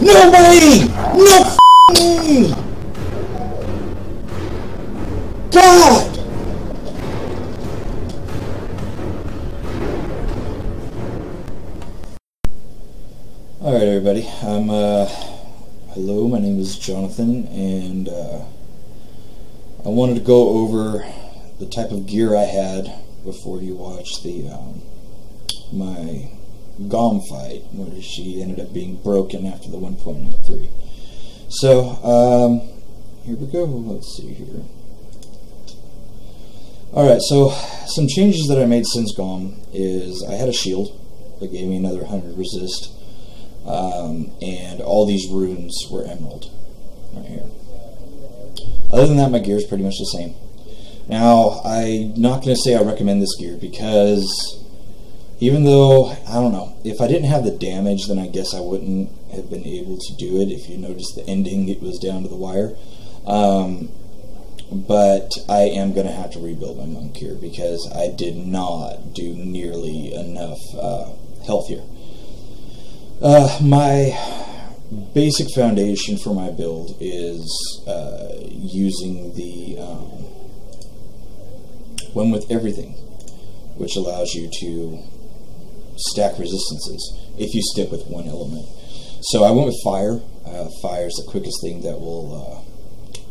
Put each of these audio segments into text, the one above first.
No way! No f***ing God! Alright everybody, hello, my name is Jonathan, and I wanted to go over the type of gear I had before you watch the, my Ghom fight, where she ended up being broken after the 1.03. So, here we go, let's see here. Alright, so some changes that I made since Ghom is I had a shield that gave me another 100 resist. And all these runes were emerald right here. Other than that, my gear is pretty much the same. Now, I'm not going to say I recommend this gear because even though, I don't know, if I didn't have the damage, then I guess I wouldn't have been able to do it. If you notice the ending, it was down to the wire. But I am going to have to rebuild my monk here because I did not do nearly enough health here. My basic foundation for my build is using the one with everything, which allows you to stack resistances if you stick with one element. So I went with fire. Fire is the quickest thing that will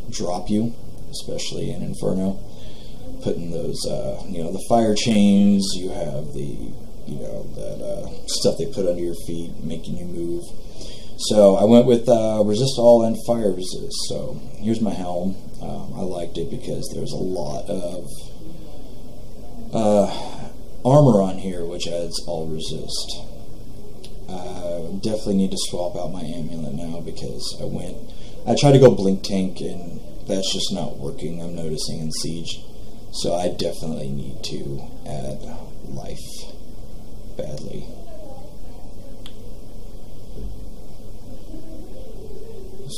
drop you, especially in Inferno. Putting those, the fire chains, you have the that stuff they put under your feet, making you move. So I went with resist all and fire resist. So here's my helm. I liked it because there's a lot of armor on here, which adds all resist. Definitely need to swap out my amulet now because I tried to go blink tank and that's just not working. I'm noticing in Siege. So I definitely need to add life badly.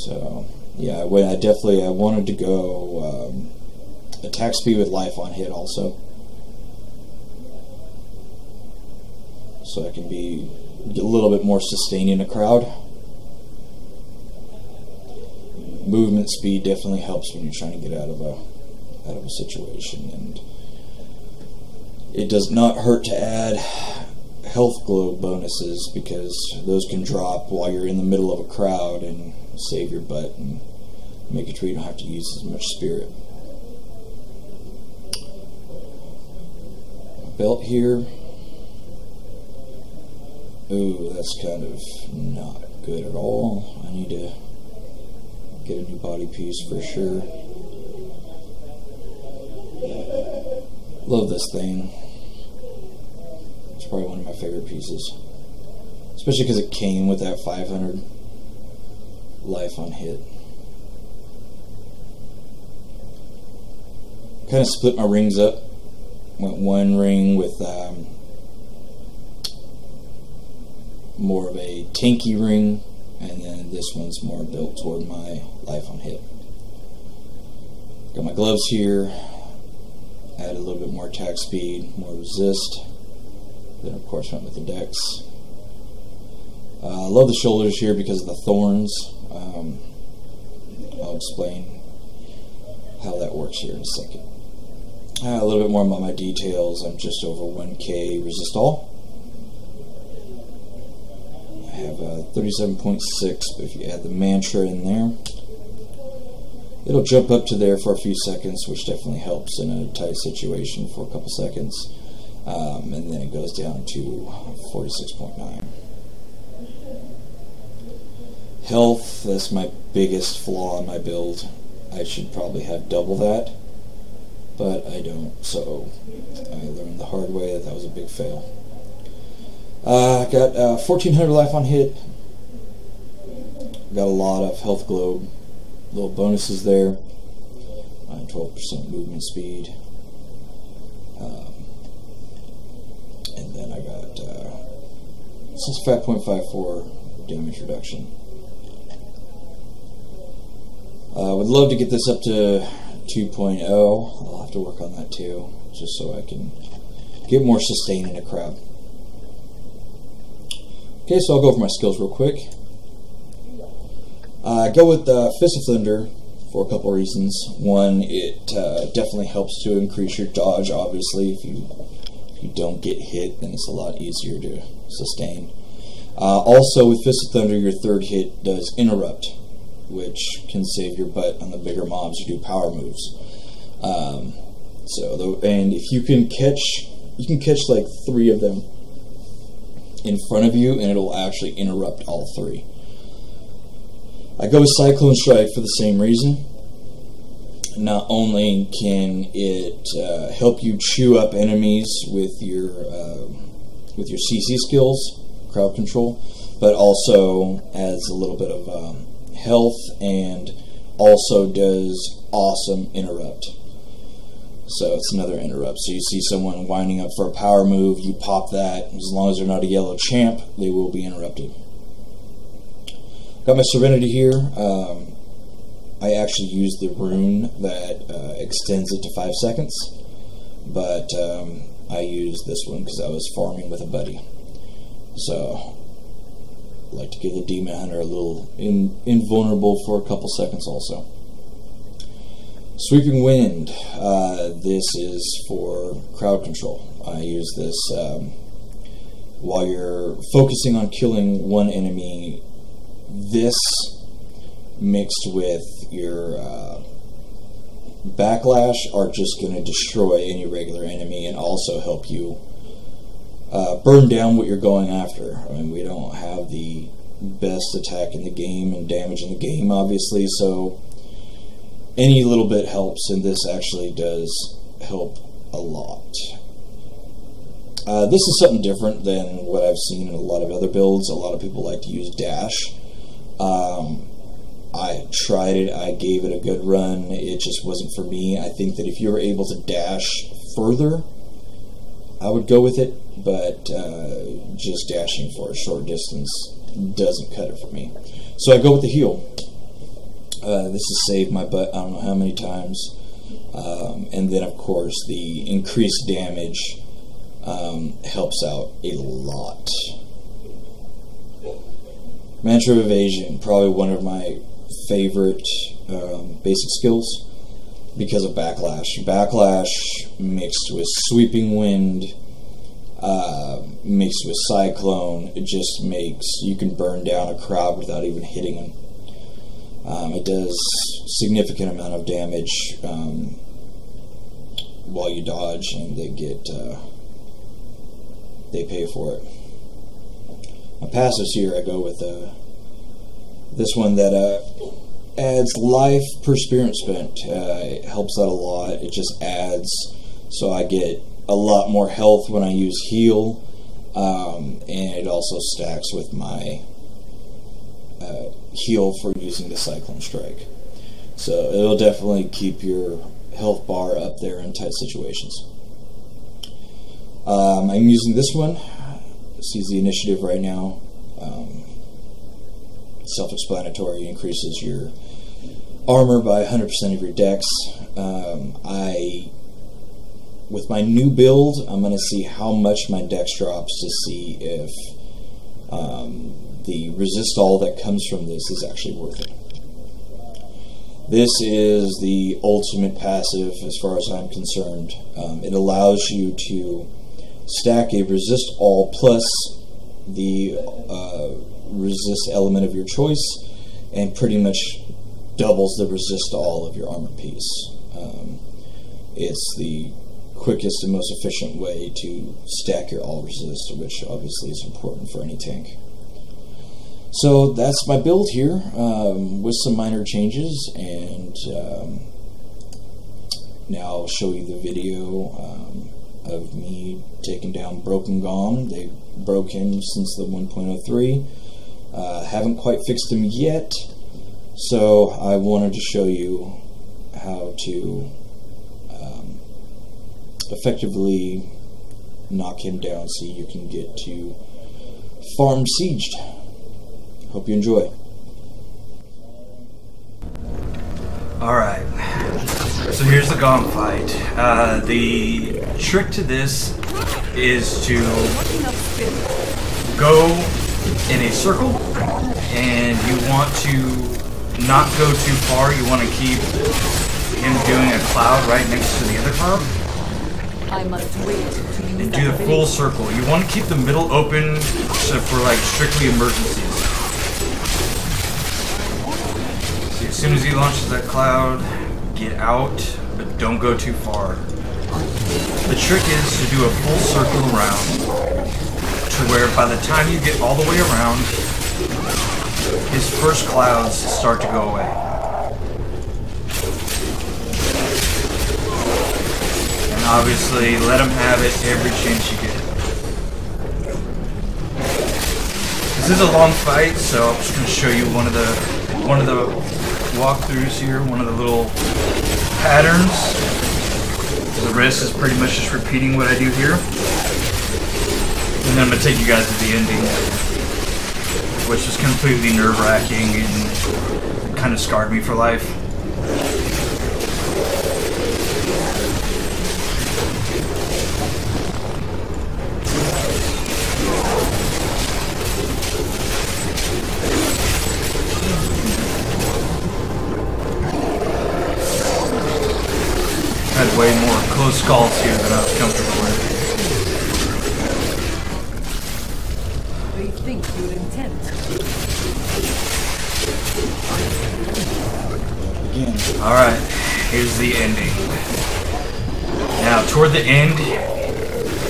So yeah, I wanted to go attack speed with life on hit also, so I can get a little bit more sustaining a crowd. Movement speed definitely helps when you're trying to get out of a situation, and it does not hurt to add health globe bonuses because those can drop while you're in the middle of a crowd and save your butt and make it to where you don't have to use as much spirit. Belt here. Ooh, that's kind of not good at all. I need to get a new body piece for sure. Love this thing. It's probably one of my favorite pieces, especially because it came with that 500 life on hit. Kind of split my rings up. Went one ring with more of a tanky ring, and then this one's more built toward my life on hit. Got my gloves here. Added a little bit more attack speed, more resist. Then of course went with the dex. I love the shoulders here because of the thorns. I'll explain how that works here in a second. A little bit more about my details. I'm just over 1k resist all. I have a 37.6, but if you add the mantra in there, it'll jump up to there for a few seconds, which definitely helps in a tight situation for a couple seconds. And then it goes down to 46.9. Health, that's my biggest flaw in my build. I should probably have double that, but I don't, so I learned the hard way that was a big fail. I got 1400 life on hit. Got a lot of health globe, little bonuses there. 12% movement speed. And then I got 65.54 damage reduction. Would love to get this up to 2.0. I'll have to work on that too, just so I can get more sustain in a crowd. Okay, so I'll go over my skills real quick. I go with Fist of Thunder for a couple reasons. One, it definitely helps to increase your dodge, obviously. If you don't get hit, then it's a lot easier to sustain. Also, with Fist of Thunder, your third hit does interrupt, which can save your butt on the bigger mobs who do power moves. And if you can catch like 3 of them in front of you, and it'll actually interrupt all 3. I go with Cyclone Strike for the same reason. Not only can it help you chew up enemies with your CC skills, crowd control, but also adds a little bit of health, and also does awesome interrupt. So it's another interrupt. So you see someone winding up for a power move, you pop that. As long as they're not a yellow champ, they will be interrupted. Got my Serenity here. I actually use the rune that extends it to 5 seconds, but I used this one because I was farming with a buddy. So I like to give the Demon Hunter a little invulnerable for a couple seconds also. Sweeping Wind. This is for crowd control. I use this while you're focusing on killing one enemy. This mixed with your backlash are just going to destroy any regular enemy and also help you burn down what you're going after. I mean, we don't have the best attack in the game and damage in the game, obviously, so any little bit helps, and this actually does help a lot. This is something different than what I've seen in a lot of other builds. A lot of people like to use dash. I tried it, I gave it a good run, it just wasn't for me. I think that if you were able to dash further, I would go with it, but just dashing for a short distance doesn't cut it for me. So I go with the heal. This has saved my butt I don't know how many times. And then of course the increased damage helps out a lot. Mantra of Evasion, probably one of my favorite basic skills because of Backlash. Backlash mixed with Sweeping Wind, mixed with Cyclone, it just makes you can burn down a crowd without even hitting them. It does significant amount of damage while you dodge, and they pay for it. My passives here, I go with this one that adds life per spirit spent. It helps out a lot. It just adds, so I get a lot more health when I use heal, and it also stacks with my heal for using the Cyclone Strike. So it'll definitely keep your health bar up there in tight situations. I'm using this one. This is the initiative right now. Self-explanatory, increases your armor by 100% of your dex. With my new build, I'm going to see how much my dex drops to see if the resist all that comes from this is actually worth it. This is the ultimate passive as far as I'm concerned. It allows you to stack a resist all plus the resist element of your choice, and pretty much doubles the resist all of your armor piece. It's the quickest and most efficient way to stack your all resist, which obviously is important for any tank. So that's my build here, with some minor changes, and now I'll show you the video of me taking down Broken Ghom. They broke him since the 1.03. Haven't quite fixed him yet, so I wanted to show you how to effectively knock him down so you can get to farm sieged. Hope you enjoy. Alright, so here's the Ghom fight. The trick to this is to go in a circle, and you want to not go too far. You want to keep him doing a cloud right next to the other cloud. I must wait to use And that do the full ability. circle. You want to keep the middle open except for like strictly emergencies. See, as soon as he launches that cloud, get out, but don't go too far. The trick is to do a full circle around to where by the time you get all the way around, his first clouds start to go away. And obviously, let him have it every chance you get. This is a long fight, so I'm just going to show you one of the walkthroughs here, one of the little patterns. The rest is pretty much just repeating what I do here. And then I'm going to take you guys to the ending, which is completely nerve-wracking and kind of scarred me for life. Had way more close calls here than I was comfortable with. Rethink your intent. Again. Alright, here's the ending. Now, toward the end,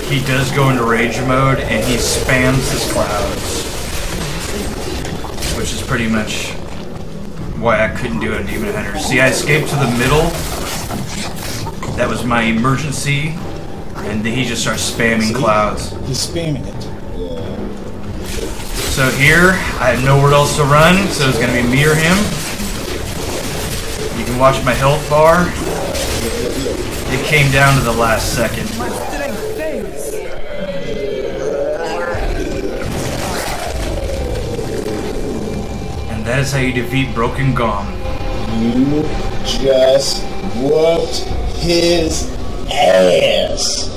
he does go into rage mode and he spams his clouds. Which is pretty much why I couldn't do it in Demon Hunter. See, I escaped to the middle. That was my emergency, and then he just starts spamming clouds. He's spamming it. So here, I have nowhere else to run, so it's going to be me or him. You can watch my health bar. It came down to the last second. My strength fails. And that is how you defeat Broken Ghom. You just whooped his ass.